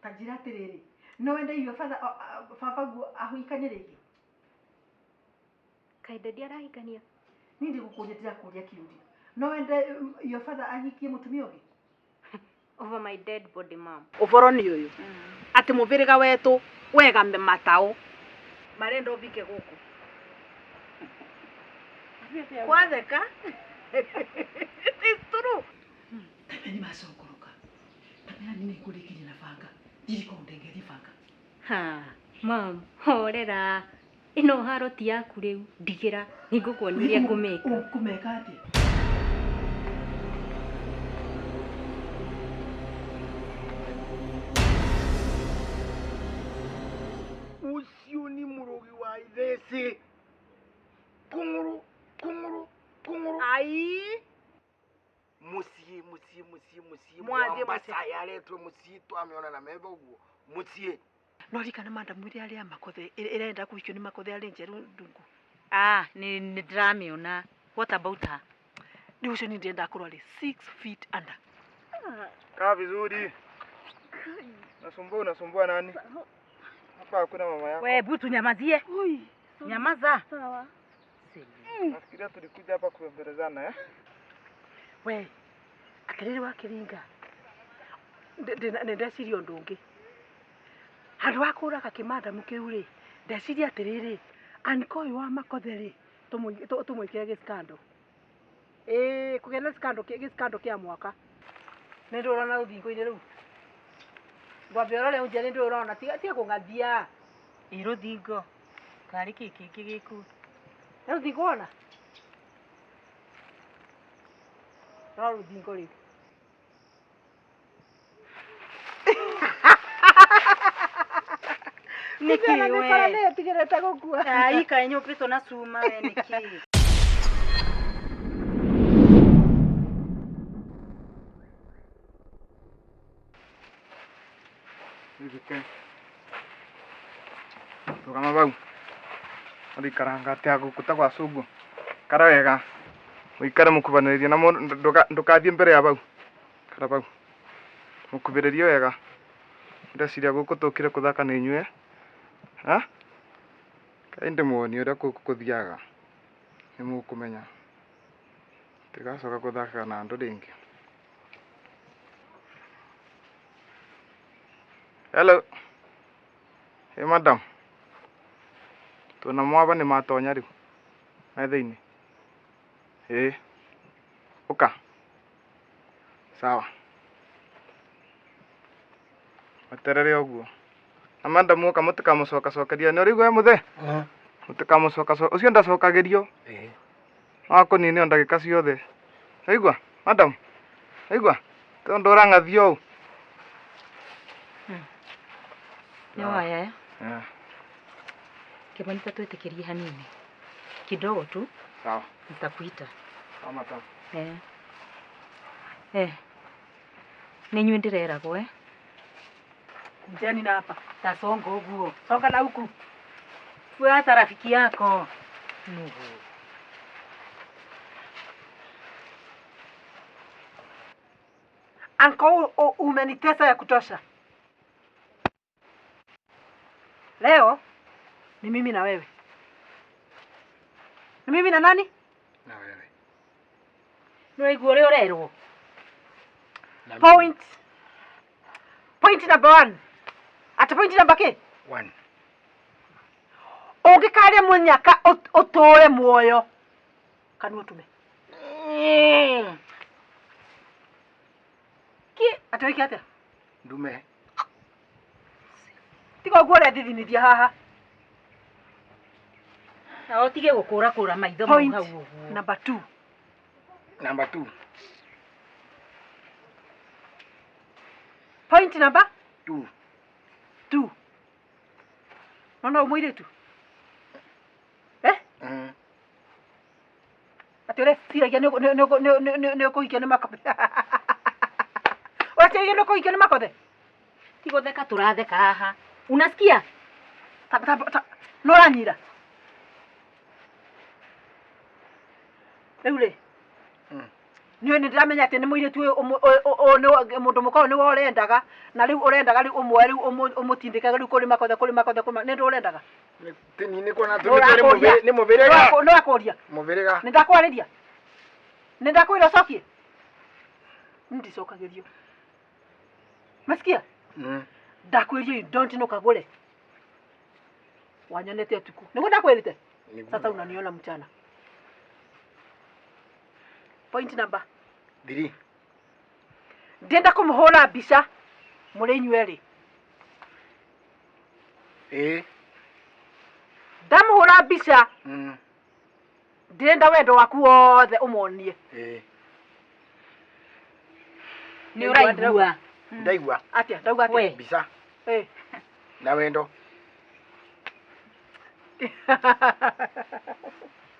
Tajira atiriri. No wende your father baba ahuikanie rigi. Kaide dia arahikania. Ni ndigukunyitira kuria kiuria. No wende your father ahikie mutumia ungi. Over my dead body, mom. Uvoro ni uyu. Ati muviriga wetu wegambe matao. Marendo vike guku. Kwatheka? It's true. Ni masokoroka. Tamena nini kulikiri na fanga. Ndiko ndengeri fanga. Ha, mom, horera. Ino haroti yaku riu ndigira nigukuoniria ngumeka. Kumeka ati. Ucio ni murugi wa itheci. Kunguru. Ai. Mucie. Mwathie Masaya aretwe mucie twamiona na meva uguo. Mucie. No rikana madam wiri ali amakothe irenda kuhikio ni makothe ali njeru ndungu. Ni ndramĩona. What about her? Ni ucio ni ndenda kurwali 6 feet under. Kaa vizuri. Nasumbua nani? Hapa hakuna mama yako. We butu nyamazie. Oi, Nyamaza. sawa. Nafikiria tulikuja hapa kuembelezana We, akiriri wa kiringa. Ndeciria undu ungi. Handu akuraga kimanda mukiuri. Ndeciria atiriri. Anko uyu wa makothe ri tumwikire giskando. Kugena giskando kia mwaka. Ndio urona ruthingo-ini riu. Ngwambia urore unje ndio urona tiga kungathia. Iruthingo. Kari kiki giku. Ruthingo ona. Ruthingo ri. Niki we. Para tigirete gukua. Ai kanyupito na suma we niki. Nizike. Tukama bau. Ori karanga tiago kutagwa sugu. Kara wega. Uikare mukubanirie na ndukathie mbere ya bau. Kara bau. Mukubiririe wega. Ndeciria guku tukire kuthaka ni inyue. Ha? Kainde muoni uria kuthiaga. Ni mukumenya. Tigacoka kuthaka na andu ringi. Hello. Hey madam. Tuna mwaba ni matonya riu. Metha-ini. Uka. Sawa. Materere oguo. Na madam uka mutikamucokacokeria ni urigwe muthe. Mutikamucokacoka. Ucio ndacokagirio. Wako nini ndagika ciothe. Aigua madam. Aigua. Tondu urangathio. Ni waya. Kimanita tuetekerie hanini. Kidogo tu. Sawa. Nitakuita. Sawa ta. Ninyu ndireragwo Njani na hapa. Tasonga uguo. Songa na huku. Wewe hata rafiki yako. Nuhu. Anko umenitesa ya kutosha. Leo ni mimi na wewe. Ni mimi na nani? Na wewe. Ndio iguo leo rero. Point number 1. At point number 1. Ungikaria munyaka utore muoyo. Kanua tume. Ki atawiki atia? Ndume. Tiga guore thithinithia haha. Na otige gukura maitho Point hau uguo. number 2. Number 2. Point number 2. No umwire tu. Atore tiragia ne kuhikia ni makothe. Wacha ne kuhikia ni makothe. Tigo theka turatheka haha. Unasikia? No ranyira. Eule. Niwe ndiramenya ati ni muiritu o mundu mukao ni worendaga na riu urendaga riu umwe riu umutindikaga riu kuri makothe ni ndu urendaga Tini ni kona tu ni mubirega. No akoria. Mubirega. Nindakwariria. Nindakwira sokie. Ndicokagirio. Masikia? Ndakwiria you don't know Kagure. Wanyonete utuku. Niko ndakwirite. Sasa unaniona mchana. Point number 3. Ndenda kumuhora mbica muri inyueri. Ndamuhora mbica. Ndenda wendo waku wothe umonie. Ni uraigua. Ndaigua. Atia, ndauga atia. Mbica. Na wendo.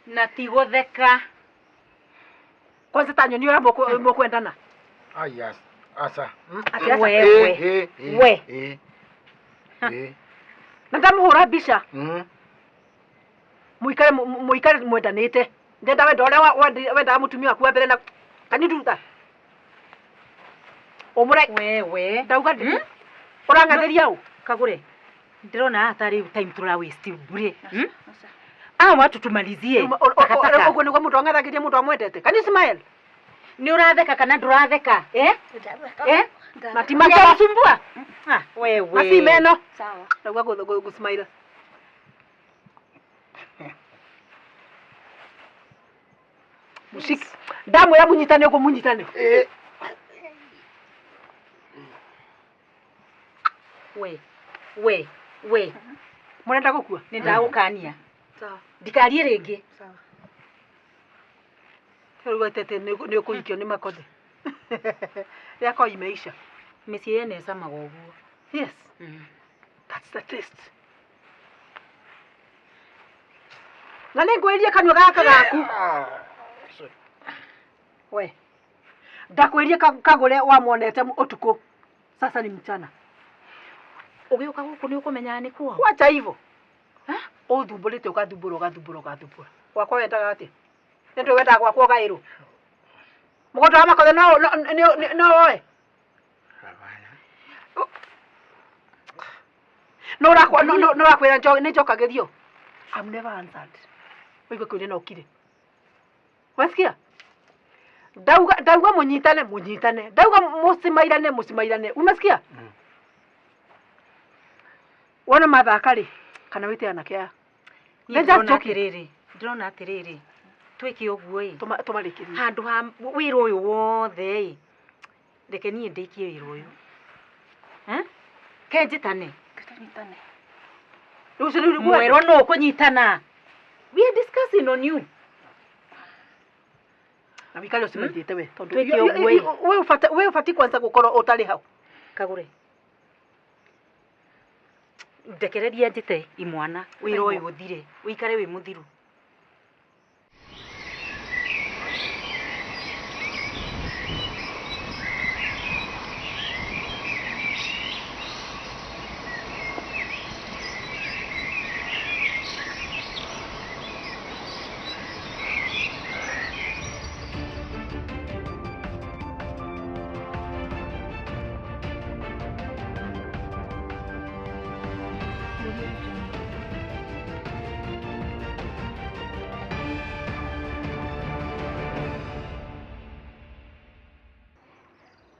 Na tigotheka. Kwanza tanyo ni ura mokwendana. Yes. Asa. We. Na ndamuhora mbica. Muikare mwendanite. Ndenda wendo uria wenda mutumia waku mbere na kaniduta. Omurai Wewe. ndauga ndi. Urangatheria u. Kagure. Ndirona atari time tura waste bure. Watu tumalizie. Ugo niguo mundu angathagiria mundu amwendete. Can you smile? Ni uratheka kana nduratheka? Matimage wasumbua. Wewe. Masi meno. Sawa. Ndauga go smile. Musik. Damu ya munyitane uko munyitane. We. Murenda gukua? Nindagukania. Sawa. Ndikarie ringi. Sawa. Heruga tete ni ukuikio ni makothe. Yako imeisha. Misi yene sama goguo. Yes. That's the taste. Na ningweria kanwa gaka gaku. We. Ndakweria Kagure wamonete utuku. Sasa ni mchana. Ugiuka guku ni ukumenya ni kuo. Wacha hivyo. Uthumbulite ukathumbura. Wakwa wendaga ati. Ndio wendaga gwakwa gairu. Mugoto wa makothe no oe. No rakwira ni njokagirio. I'm never answered. Wiko kuri no kire. Wasikia? Dauga munyitane. Dauga musimairane. Unasikia? Wana mathaka ri kana wite anakea. Ndrona atiriri. Twiki oguo i. Tumarikiri. Handu ha wira uyu wothe i. Reke nie ndikie wira uyu. Kenjitane. Mwero no kunyitana. We are discussing on you. Na wikali usimendete we tondu we ufati kwanza gukoro utari hau. Kagure. Ndekereria njite imwana wira uyu uthire. Uikare wi muthiru.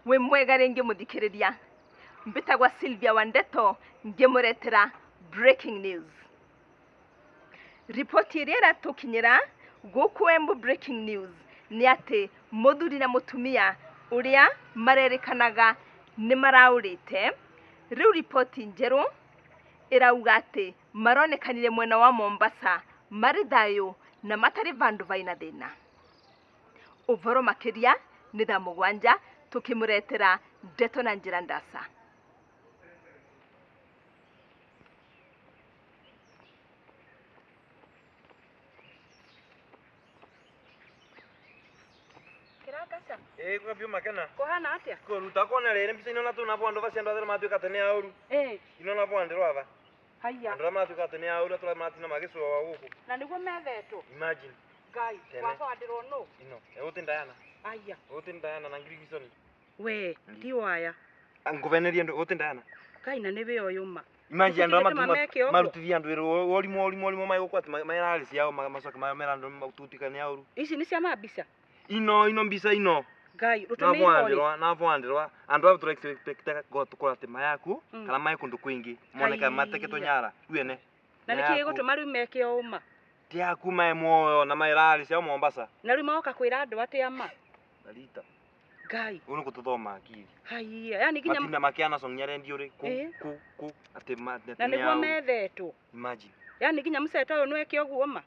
We mwega renge muthikiriria mbitagwa Sylvia Wandeto ngemuretera breaking news. Ripoti iria tukinyira guku Embu breaking news ni ati muthuri na mutumia uria marerikanaga ni maraurite. Riu ripoti njeru irauga ati maronekanire mwena wa Mombasa mari thayu na matari vandu vaina thina. Uvoro makiria ni thaa 7 tukimuretera ndeto na njira ndasa. Kirakasa. Kwa biu makena. Kohana atia? Ko ruta kona rere mbisa inona tu napo ando vasiendo atera matuika tene auru. Inona po andiro ava. Haya. Andira matuika tene auru atera matina magiswa wa guku. Na niguo metheto. Imagine. Gai, wako andiro no. Ino, utinda yana. Aya. Utindayana na ngirigiconi. We, ti waya. Nguveneria ndu utindayana. Kaina nebe oyuma. Imagine andu Mameke oguo. marutithia andu wiro olimo mai gukwati mai ciao macoke mai andu maututikania uru. Ici ni cia mabisa. Ino mbisa ino. Ngai, rutumirwo. Navwandirwa andu abo turekspekta tukora ati mayaku kana mai kundu kwingi moneka mateketo nyara uene. Na niki gutuma riu meke ouma. Ti aku mai moyo na mai rali cia Mombasa. Na riu maoka kwira andu ati ama. Dalita. Ngai. Uno kututhoma akili. Haiya, yani nginya matinda makiana song nyarendi uri ku ati na niguo methetwo. Imagine. Yani nginya museto uyu nweke oguo ma.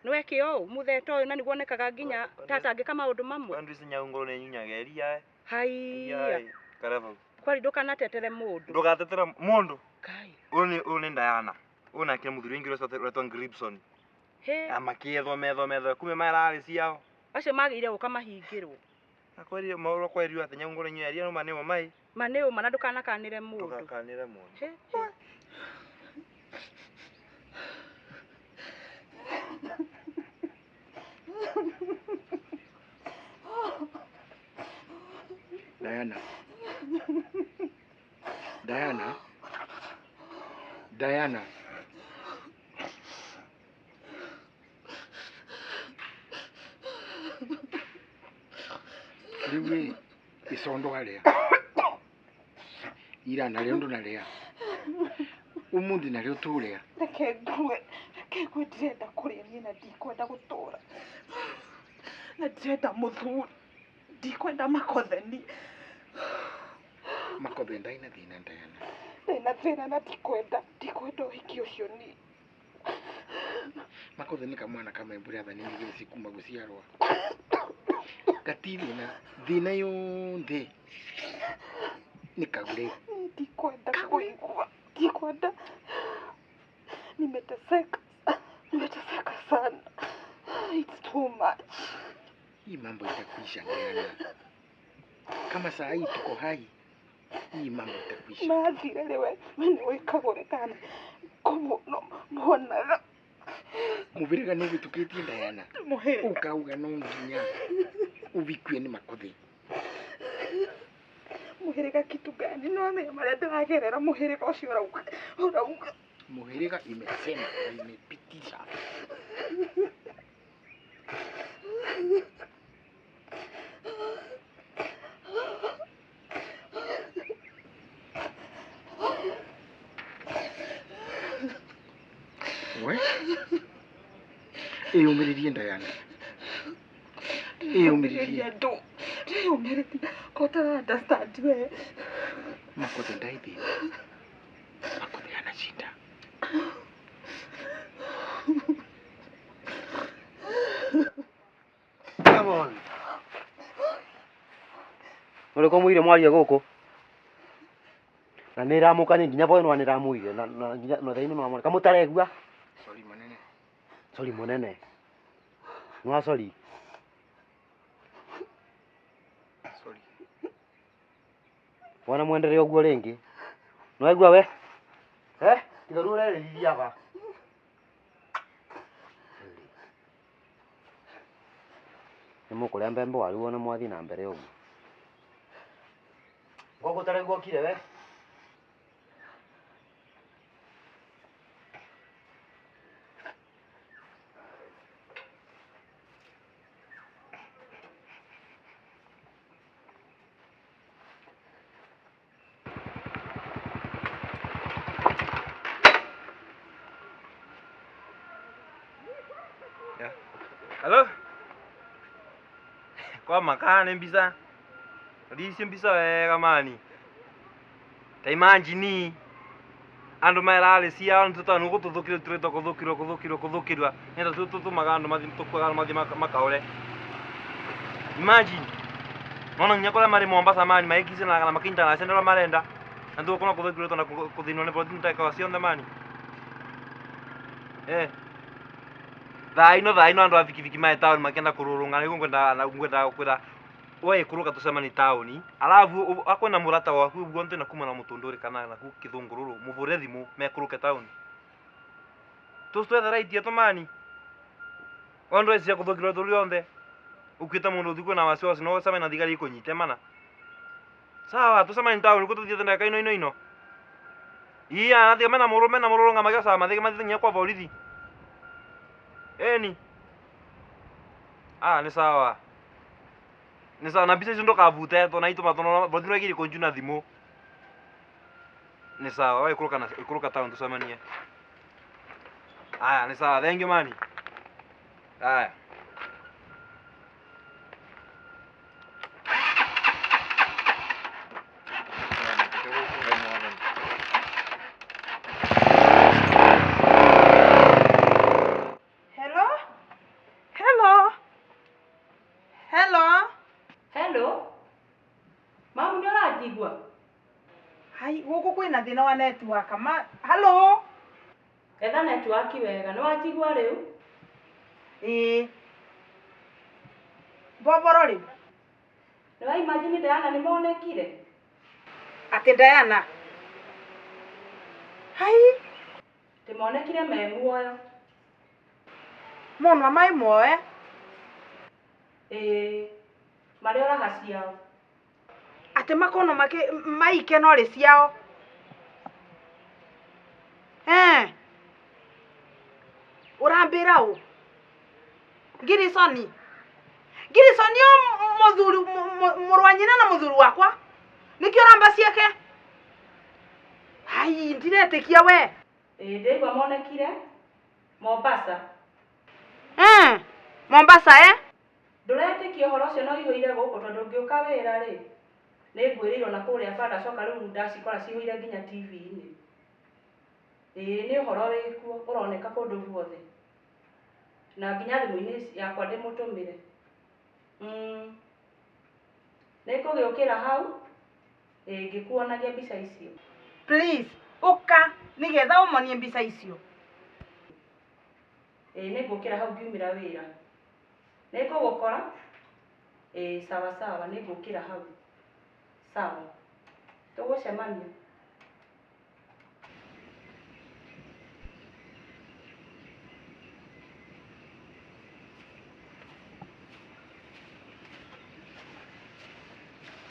Nweke o mutheto uyu na niguo nekaga nginya tata angika maundu mamwe. Andu ici nyaungoro ne nyunyageria. Haiya. Karava. Kwari ndukanatetere mundu. Ndugatetera mundu. Ngai. Uni ndayana. Una kile muthuri ingiro retwa Gripson. He. Amakietho metho kume marari ciao. Acio magire ukamahingirwo. Akweri mauro kweri ati nyaungoro nyuyaria no maneo mai. Maneo mana ndukanakanire mundu. Ndugakanire mundu. He. Diana. Riwe isondo haria. Ira nario ndo naria. Umundi nario turia. Reke ngwe ndirenda kuria nie na ndikwenda gutura. Na ndirenda muthuri. Ndikwenda makothe ni. Makothe ndaina thina Diana. Ndina thina na ndikwenda uhiki ucio ni. Makothe ni kamwana kama mburi athani ngire sikuma guciarwa. Gatiri na thina yonthe ni Kagure. Ndikwenda kuigua. Ndikwenda. Nimeteseka sana. It's too much. Hii mambo itakwisha Diana. Kama saa hii tuko hai, hii mambo itakwisha. Mathire lewe wewe Kagure kana. Komuno mwonaga. Mubiriga ni bitukitie Diana. Muhere. Ukauga no nginya. Ubikwe ni Makothe. Muherega kitu gani? No ame mara ndagerera muherega ucio urauga. Muherega imesema na imepitisha. We? Umiririe Diana. Umiririe. Umiririe. Kota understand we. Makothe ndaithi. Makothe ana shida. Come on. Ule kwa mwire mwaria guku. Na niramuka ni nginya bono niramuire na nginya no thaini no amone kamutaregua. Sorry monene. Nwa sorry. Wana muendelee uguo ringi. No aigua we? Tiga rure riria ba. Nimukuria mbembe waru wona mwathi na mbere uguo. Gogo taregua kire we? Halo? Kwa makane mbisa. Ndisi mbisa wega mani. Ta imagine andu mairale cia andu tutanu gututhukire tureto kuthukirwa nenda tutu magando mathi tukwaga mathi makaure. Imagine nona nyakora mari Mombasa mani maikize na makinta na sendera marenda andu kuna kuthukirwa tona kuthinwa ne protein ta kwa cionde mani. Thaino andu afikifiki mai town makenda kururunga niguo ngwenda kwira we kuruka tusema ni town alafu akwena murata waku uguo ntena kuma na mutunduri kana na ku kithungururu muvure thimu mekuruke town tustwe the right yeto mani ondo cia kuthukirwa tuli onthe Ukita mundu thiko na wasiwasi no sama na thigari ikunyite mana. Sawa, tusema nitawe niko tuthiete ndaka ino. Iya, nathi mena muronga magya sama thige mathinya kwa borithi. Eni. Ni sawa. Ni sawa na bisa icio ndukavute to na itu matono bothira giri konjuna thimu. Ni sawa, wewe ikuruka town tusamanie. Ni sawa, thank you mani. Aya. Hello? Hello? Hello? Hello. Mamu ndio aratigwa. Hai, guku kwina thina wa network. Hello? Etha network wega, no atigwa riu. Boboro riu. Nĩ imagine Diana nĩ monekire. Ati Diana. Hai, Timonekire me muoyo. Mono mai moe. Marĩ oraga ciao. Ati makono maike no ri ciao. Urambira u. Girisoni o muthuri murwanyina na muthuri wakwa. Niki uramba ciake? Hai, ndiretikia we. Ndĩigua monekire Mombasa. Mombasa Ndũretĩkia ũhoro ũcio no ihũire gũkũ tondũ ngĩũka wĩra rĩ. Nĩ ngwĩrĩirwo na kũrĩa banda coka rĩu ndacikora cihũire nginya TV-inĩ. Nĩ ũhoro wĩkuo ũroneka kũndũ guothe. Na nginya thimũ-inĩ yakwa ndĩmũtũmĩre. Nĩ ngũgĩũkĩra hau. Ngĩkuonagia mbica icio. Please, uka nigetha umonie mbica icio. Nĩ ngũkĩra hau ngiumĩra wĩra. Nĩ ngũgũkora. Sawa, nĩ ngũkĩra hau. Sawa. Tũgũcemania.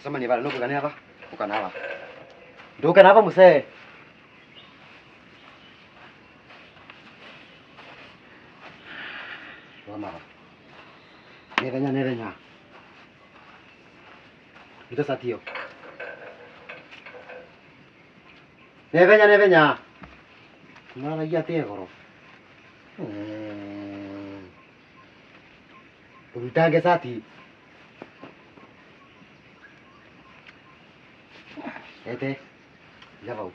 Sama ni bala nuko gani hapa? Ukana hapa. Nduka na hapa msee. Mama. Nevenya. Ito satio. Nevenya. Mara ya tegoro. Urutange sati. Ete. Ya vau.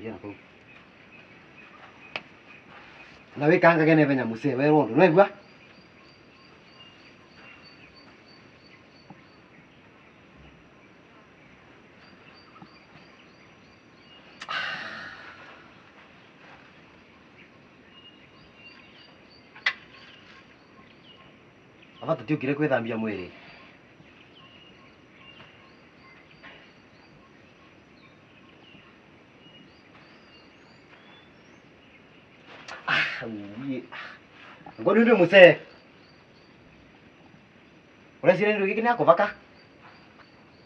Ya vau. Na wikanga gene venya muse we rondo no igwa. Aba tutiukire kwithambia mwiri. Ngoni ndio muse. Ora sire ndio kikini ako baka.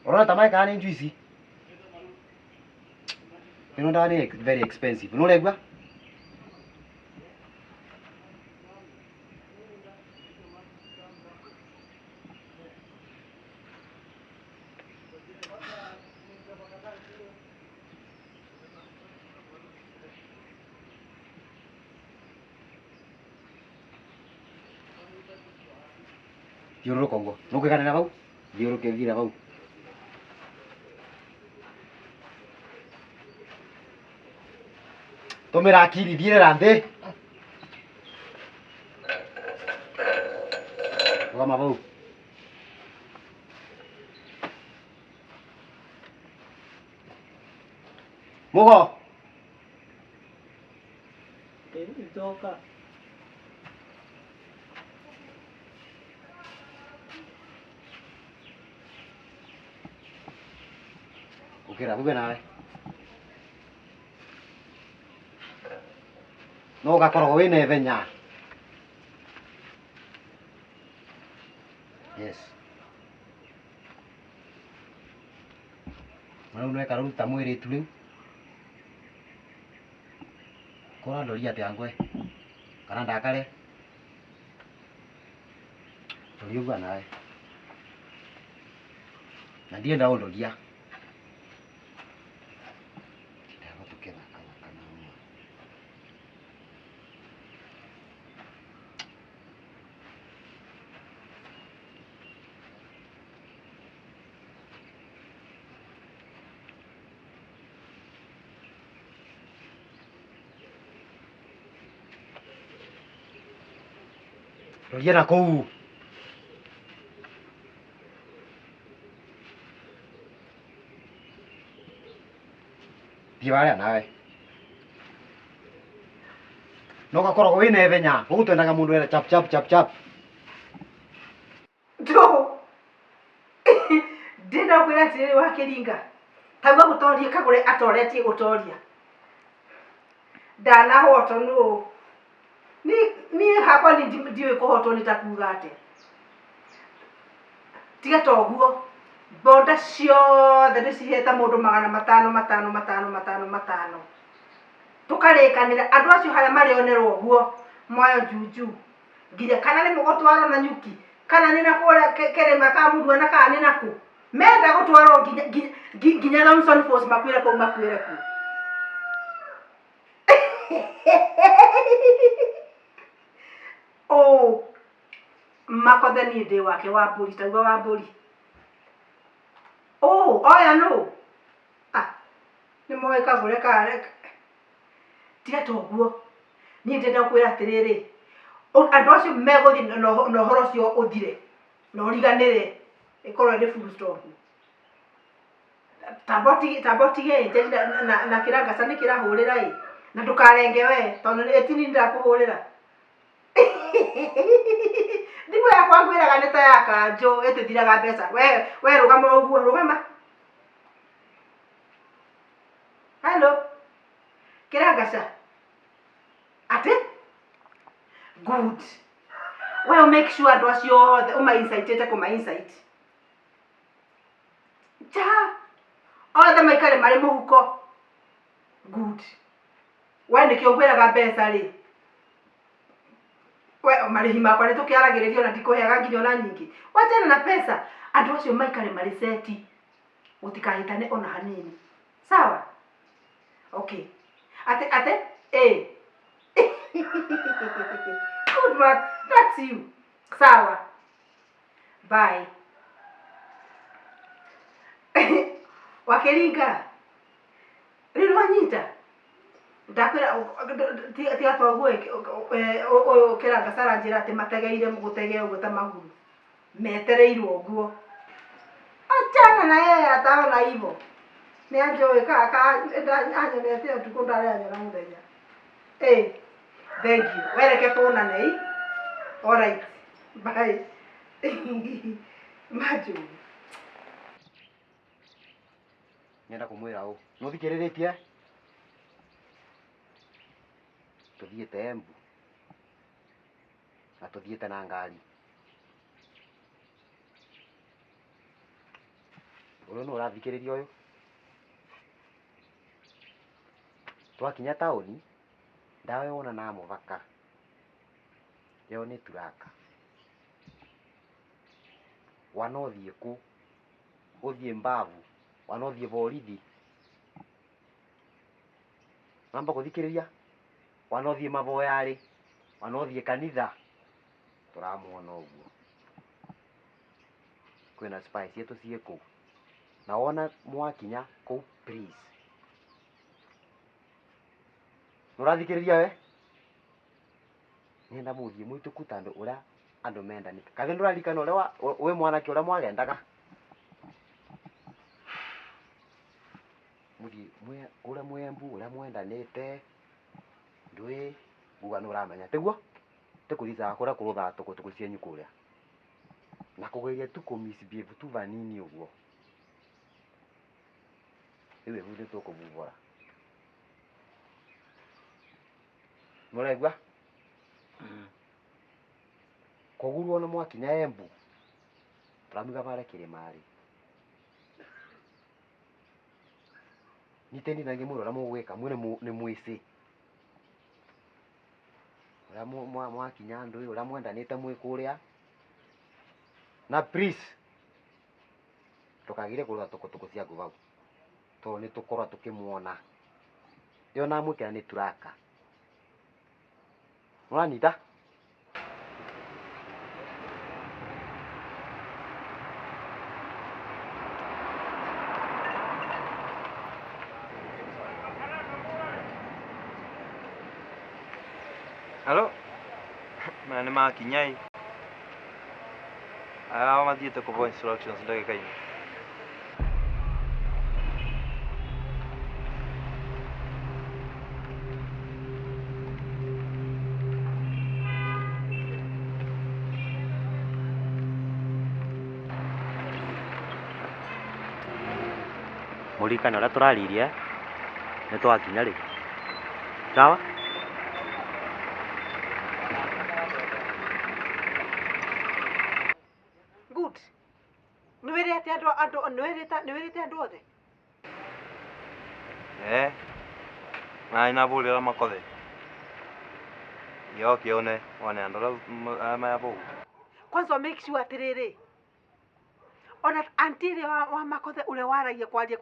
Ora tamai kana njuici. Ino ndani very expensive. No legwa? Diurro Congo. No que gane bau. Diurro que vira bau. Tomera akili dire rande. Kama bau. Mogo. Toka. Ukira buge nawe. No gakoragwo wĩna ithenya. Yes. Mwana no ekaruta mwĩrĩtu rĩu. Kora ndoria atĩa ngwe. Kana ndakare. Ndoriuga nawe. Na ndienda ũndoria. Ndagũtukĩra kana mwa. Ndoria na kũu. Thiĩ nawe. No gakoragwo wĩna ithenya. Ũguo twendaga mũndũ wĩra chap chap chap chap. Ndo. Ndĩna kwĩra atĩrĩrĩ wa Kĩringa. Tauga gũtoria Kagũre atoretie gũtoria. Ndanahotwo nũ. Niĩ hakwa ndiũĩ kũhotwo nĩ ta kuuga atĩa. Tiga ta ũguo. Bonda ciothe ndĩcihete mũndũ 500. Tũkarĩkanĩra andũ acio harĩa marĩonerwo ũguo moyo juju. Nginya kana nĩ mũgũtwarwo na nyuki. Kana nĩ na kũrĩa kĩrĩma ka mũndũ na kana nĩ nakũ. Menda gũtwarwo nginya Thompson Falls makwĩre kũu makwĩre kũu. Oh, Makothe niĩ ndĩ wake wa mbũri, tauga wa mbũri. Oh, oya no. Ah, nĩ moĩ Kagũre kare. Tiga ta ũguo. Niĩ ndĩrenda kwĩra atĩrĩrĩ. Andũ acio megũthiĩ na ũhoro ũcio ũthire. Na ũriganĩre. Ĩkorwo ĩrĩ full stop. Tabotige na kĩrangasa nĩ kĩrahũrĩra ĩ. Na ndũkarenge we, tondũ etini ndakũhũrĩra. Ndimũ yakwa ngwĩraga nĩ ta ya kanjũ ĩtĩthiraga mbeca. We rũgama ũguo, rũgama. Hello. Kĩrangasa. Ate? Good. Well, make sure andũ acio othe ũma-incite kũma-incite. Ja. Othe maikare marĩ mũhuko. Good. We nĩkĩo ngwĩraga mbeca rĩ. We marĩhi makwa nĩ tũkĩaragĩrĩrio na ndikũheaga nginya ona nyingĩ. Wachana na pesa. Andũ acio maikare marĩ seti. Gũtikahĩtane ona hanini. Sawa? Okay. Ate? Eh. Good man. That's you. Sawa. Bye. Wakĩringa. Rĩu wanyita. Ndakwĩra tiga ta ũguo ũyũ Kĩrangasa aranjĩra atĩ mategeire gũtege ũguo ta maguru. Metereirwo ũguo. Achana na yeye ataona hivyo. Nĩ anjũĩ anyonete ũtukũ ndarĩ anyona mũthenya. Eh, thank you. Wereke tuonane. All right. Bye. Maju. Nenda kũmwĩra ũũ. Nũthikĩrĩrĩtie? Tũthiĩte Embu. Na tũthiĩte na ngari. Ũyũ nĩ ũrathikĩrĩria ũyũ. Twakinya taũni, ndawa yona na mũthaka. Yo nĩ turaka. Wanothiĩ kũ? Ũthiĩ mbavu. Wanothiĩ borithi. Namba gũthikĩrĩria. Wanothiĩ maboyarĩ. Wanothiĩ kanitha. Tũramuona ũguo. Kwĩna spice cietũ ciĩ kũu. Na wona mwakinya kũu, please. Nũrathikĩrĩria we? Nĩenda mũthiĩ mũitũku tondũ ũrĩa andũ mendanĩte. Kathĩ ndũraririkana ũrĩa wĩ mwanake ũrĩa mwagendaga? Mũthiĩ ũrĩa mwembu ũrĩa mwendanĩte. Ndũĩ nguga nũramenya. Tiguo? Tĩkũthicaga kũrĩa kũrũthaga tũkũ cienyu kũrĩa. Na kũgeria tu kũmisbehave tu vanini ũguo. Iwe hude toko bubora. Muregwa? Koguru ona mwakinya Embu. Turamuga barekire mari. Nitendi nange murora mugwika mwene ni mwisi. Ura mwakinya andu uyu ura mwendanite mwikuria. Na please. Tukagire kuruga tuko cia nguvau. To ni tukorwa tukimuona. Yo na mwikira ni turaka. Mwanita? Halo? Nani makinyai? Mathiĩte kũvoa instructions ndagĩka-inĩ. Mũrikane ũrĩa tũraririe nĩ twakinya rĩ. Sawa? Good. Nĩ wĩrĩte andũ othe? Na inavũrĩra makothe. Yoke one andũ arĩa maya vau. Kwanza make sure atiriri. Ona antiri wa makothe ule waragia kwaria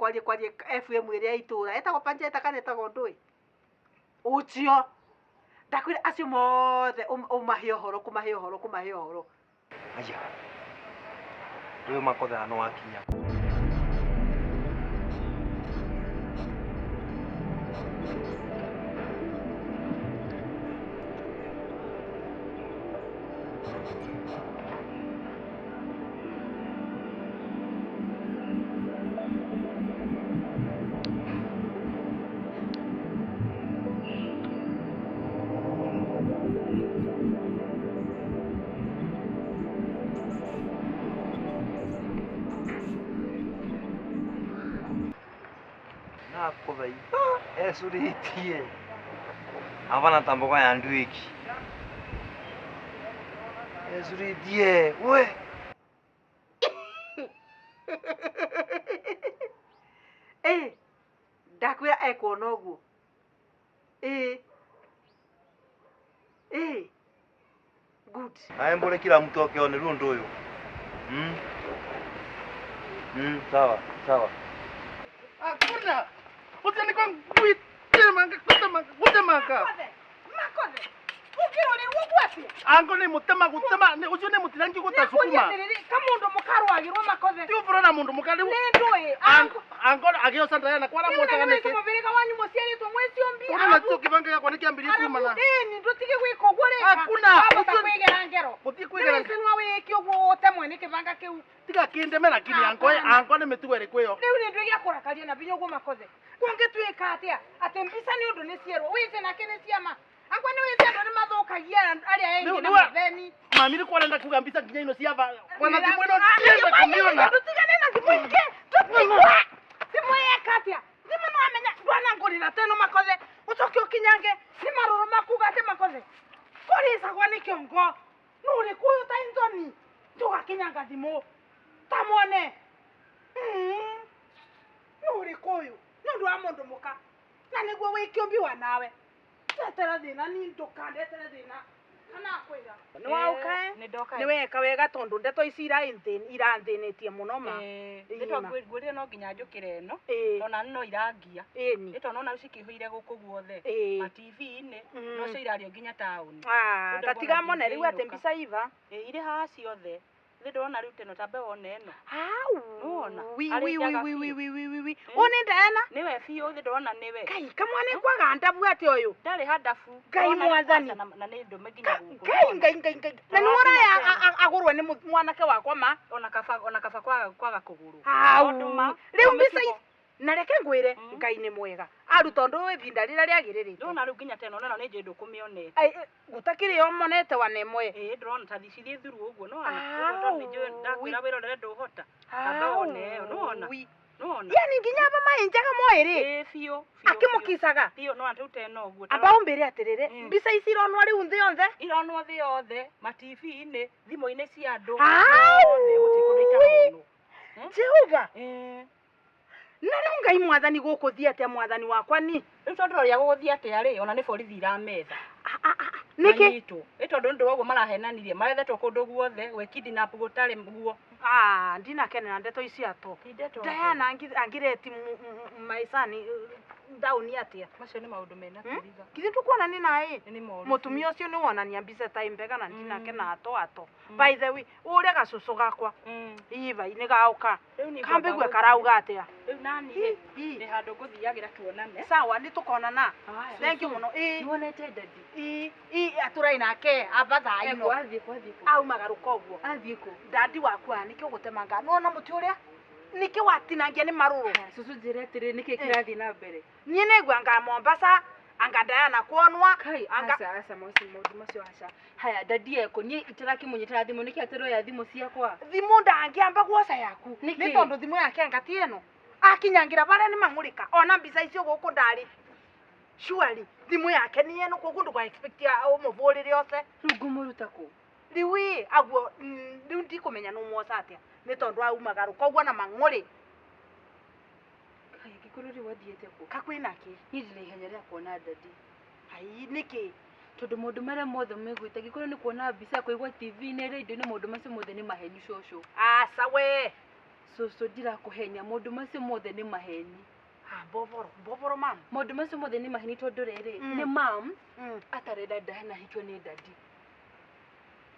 FM ĩrĩa itura. Etagwo panjeta kana etagwo ndui. Ucio. Ndakwira acio mothe umahe ũhoro. Aya. Rĩu makothe ano wakinya. Nakuthai. Esuritie. Avana tamboka ya ndwiki. Esuritie. We. Ndakwira ekuona ũguo. Good. Mbole kila mtu akione rundo huyo. Sawa. Hakuna. Usini kwa kutemanga. Makothe. Ukironi ugwati. Ango ni mutema ucio ni mutirangi gutasukuma. Kamundu mukarwagirwo makothe. Ti uvura na mundu mukari. Nindui. Ango agio santa na kwara mota kana ke. Mubirika wanyu musiari to mwezi ombi. Una tu kibanga kwa nikiambirie kumana. Ni ndutige gwika uguo reka. Hakuna. Kwigera ngero. Uti kwigera. Nwa wiki uguo utemwe ni kibanga kiu. Tiga kindeme lakini ango ni mitugo iri kwiyo. Riu ni ndugia kurakaria na binya uguo makothe. Kungituika atia ati mbisa ni undu ni cierwo. Wize na kene ciama. Akwa ni wize andu ni mathukagia aria engi na matheni. Mami ni kwenda kuga mbisa nginya ino ciava. Kwana timweno tienda kumiona. Tutigane na kimuke. Tutigwa. Timweka atia. Ndimo no amenya ndwana ngurira teno makothe. Ucoke ukinyange ni maruru makuga ati makothe. Korisa kwa ni kiongo. Nuri kuyo ta intoni. Tuga kinyanga thimo. Tamone. Nuri kuyo. Nundu wa mundu muka. Na niguo wikiombi wa nawe. Tetera thina ni ndukandetera thina. Kana kwira. Ni wauka ni weka wega tondu ndeto ici iranthinitie muno ma. Ndeto ngwire no nginya njukire no. Ona no irangia. Ndeto no na cikihuire guku guothe. Ma TV-ini no cio irario nginya town. Tatiga mone riu ati mbica iva. Ire ha ciothe. Ndona riu teno tabe one no. Nona. Wi. One ndena. Niwe fiyo ndona niwe. Kai kamwane kwaga ndabu ati uyu. Ndari hadafu. Kai mwathani. Na ni ndume nginya guku. Kai. Na nora ya agurwe ni mwanake wakwa ma. Ona kafa kwaga kuguru. Riu mbica na reke ngwire Ngai ni mwega. Aru tondu ibinda rira riagiriri. Ndona riu nginya teno no nije ndukumionete. Gutakiri yo monete wa nemwe. Ndona tathicirie thuru uguo no ana. Ndakwira wira rere nduhota. Ndona no ona. Nona. Yani nginya aba mainjaga moiri. Fio. Akimukisaga. Fio no atute no guo. Amba umbere atirire. Mbica ici ironwa riu nthi yonthe. Ironwa thi yothe, ma TV-ini, thimo-ini cia andu. Yothe gutikuria Jehova. Na riu ngai mwathani gukuthia atia mwathani wakwa ni. Riu tondu ria guguthia atia ri, ona ni borithi irametha. Niki? Tondu ndu woguo marahenanirie, marethetwo kundu guothe, gwikidnap gutari guo. Ndina kenera ndeto ici ato. Diana angireti maisani dauni atia. Macio ni maundu mena kiriga. Kithi tukuona ni nae. Mutumia ucio ni wonania mbica ta imbega na ndina kena ato. By the way, uria gacucu gakwa. Iva ini gauka. Kambe gwe karauga atia. Riu nani ni handu nguthiagira tuonane. Sawa ni tukonana. Thank you muno. Nionete dadi. Aturai nake abatha ino. Athie Au magaruka uguo. Athie ku. Dadi wakwa niki ugutemanga. Nona muti uria niki watinangia ni maruru. Susu njire atiri niki kirathi na mbere. Nyi nigwa anga Mombasa anga Diana kuonwa asa mosi maundu macio aca. Haya dadi eko ni itarakimunyitira thimu niki atiro ya thimu ciakwa. Thimu ndangiamba guoca yaku. Ni tondu thimu yake ngati eno. Akinyangira baria ni mangurika. Ona mbica icio guku ndari. Surely thimu yake ni eno koguo ndugwa expect ya umuvurire yose. Rugu muruta ku. Riwi aguo riu ndikumenya no mwoca atia. Ni tondu aumagaruka uguo na mang'uri. Gikururi wathiete ku. Kakwina ki? Ni ndina ihenya ria kuona dadi. Ai niki? Tondu maundu maria mothe megwita gikururi ni kuona mbica kuigwa TV-ini radio ni maundu macio mothe ni maheni coco. Asa we. Coco ndirakuhenia maundu macio mothe ni maheni. Boboro mam. Maundu macio mothe ni maheni tondu riri ni mam atarenda Diana hikio ni dadi.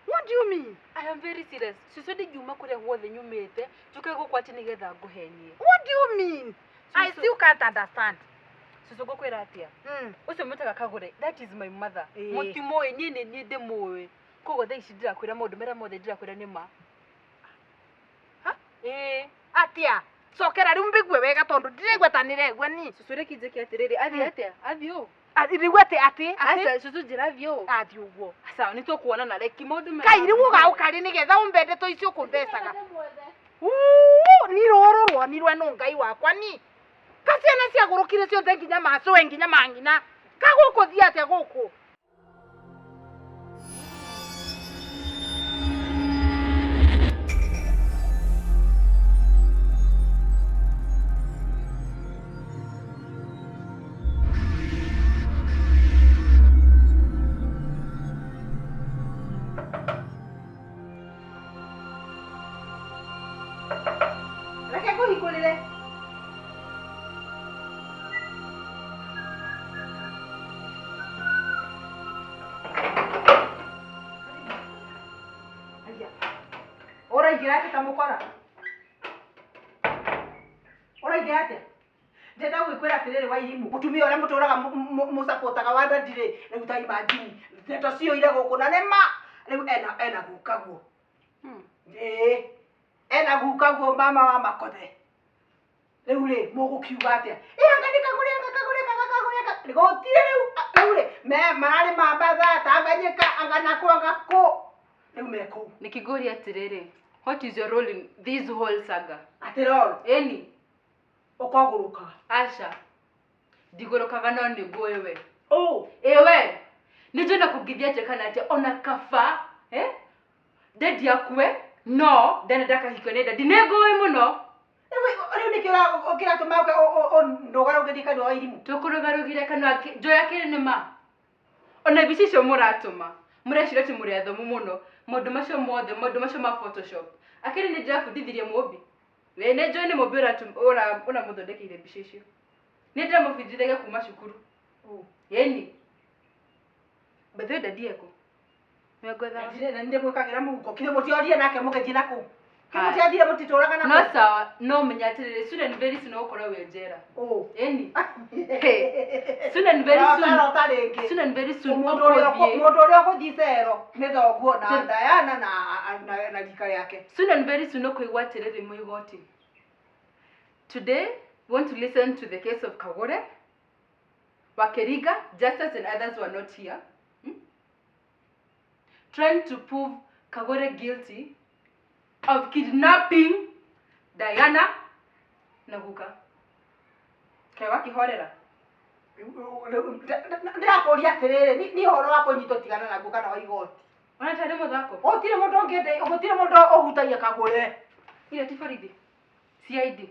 What do you mean? I am very serious. Coco ndingiuma kuria guothe nyumite njuke guku ati nigetha nguhenie. What do you mean? I still can't understand. Coco gukwira atia? Ucio mutaga Kagure. That is my mother. Mutimoe ni ndimuwe. Koguo thaa ici ndirakwira maundu maria mothe ndirakwira ni ma. Atia. Cokera riu mbigwe wega tondu ndirigwetanire gwe ni. Coco rekinje ki atiriri athi atia? Athi u. Rigwete ati? Asa Coco njira athi u. Athi uguo. Sawa ni tukuona na reki maundu me. Kai riu ugaukari nigetha umbende to icio kundecaga. Ni roro rwo ni rwe no ngai wakwa ni. Kasiana cia gurukire cio nginya macoe nginya mangina. Kagukuthia atia guku? Reke kuhikulire. Ora igirate tamukora. Ora igirate. Ndenda gwikwira atiriri wa irimu. Mutumia uria muturaga musapotaga wa ndire riu ta imagine. Ndeto cio ire guku na nema. Riu ena gukaguo. Ena gukaguo mama wa makothe. Riu ri mugukiuga atia? Anga Kagure. Rigotire riu ri me marari mambatha tanganyika anga nakwanga ko. Riu meko. Nikigori atiriri. What is your role in this whole saga? Atirol. Eni. Ukaguruka. Asha. Digorokaga no niguo wewe. Ewe. Nijona kugithia jekana atia ona kafa, Dedi akwe no, then daka hikone dadi nego muno. Riu nikira okira tumauka ndogarugirika ndo irimu. Tukurugirugire kana joya kire nima. Ona bicisho muratuma. Mureshira ati muri athomu muno. Maundu macio mothe, maundu macio ma Photoshop. Akiri ni ndĩrabundithirie mobi. We ne join mobi ona muthondekeire mbica icio. Ni ndiramubundithagia kuma cukuru. Yeni. Bethe dadi yako. Megotha. Ndire ndimwikagira muhuko. Kire mutiorie nake mugethi naku. Kimutiathire mutituraga naku. No sawa, no menyatirire student very soon ukora we njera. Yeni. Student very soon. Student very soon. Mundu uria kuthicero ni thoguo na Diana na rika yake. Student very soon ukuigwa tiriri muigoti. Today we want to listen to the case of Kagure, Wakeriga, Justice and others who are not here. Trying to prove Kagure guilty of kidnapping Diana Na guka. Kewa kihorera. Ndĩrakũria atĩrĩrĩ, nĩ ũhoro wa kũnyitwo tigana naguo kana wa igoti. Ona tarĩ mũthako. Gũtirĩ mũndũ ũngĩende, gũtirĩ mũndũ ũhutagia Kagũre. Ile ti borithi. CID.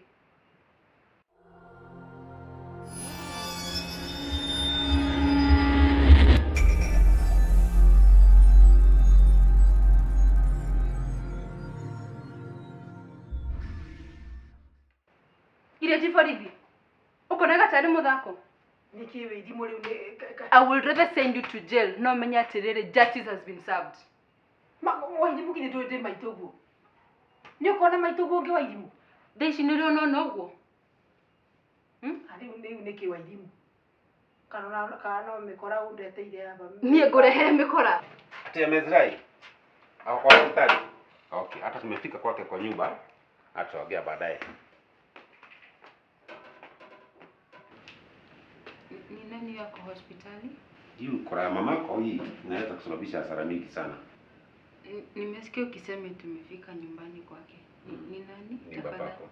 Ile ti borithi. Uko na gatari muthako. Niki we Ndimu riu ni I will rather send you to jail. No menya atiriri, justice has been served. wa Ndimu kini twende maitugu. Ni ukona maitugu ungi wa Ndimu. Thaici nĩ rĩo nona ũguo. Riu niki wa Ndimu. Kana no mikora undeteire hapa. Niĩ ngũrehere mĩkora. Tia Mezrai. Au kwa hospitali. Okay, hata tumefika kwake kwa nyumba. Ataongea baadaye. Ni nani yako hospitali? Hiyo kora mamako hii inaweza kusababisha hasara mingi sana. Nimesikia ukisema tumefika nyumbani kwake. Ni nani? Ni babako.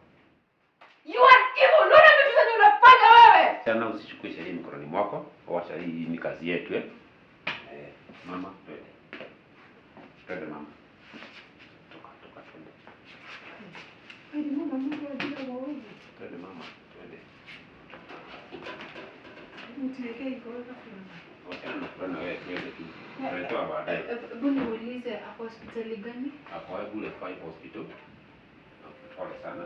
You are evil. Unaona vitu zenye unafanya wewe. Sana usichukue sheria mikononi mwako. Washa hii ni kazi yetu mama, twende. Twende mama. Toka twende. Twende mama, twende. Mtiweke iko kafuna. Wachana na wewe twende tu. Tunatoa baadaye. Hebu niulize, hapo hospitali gani? Hapo Kagure 5 hospital. Pole sana.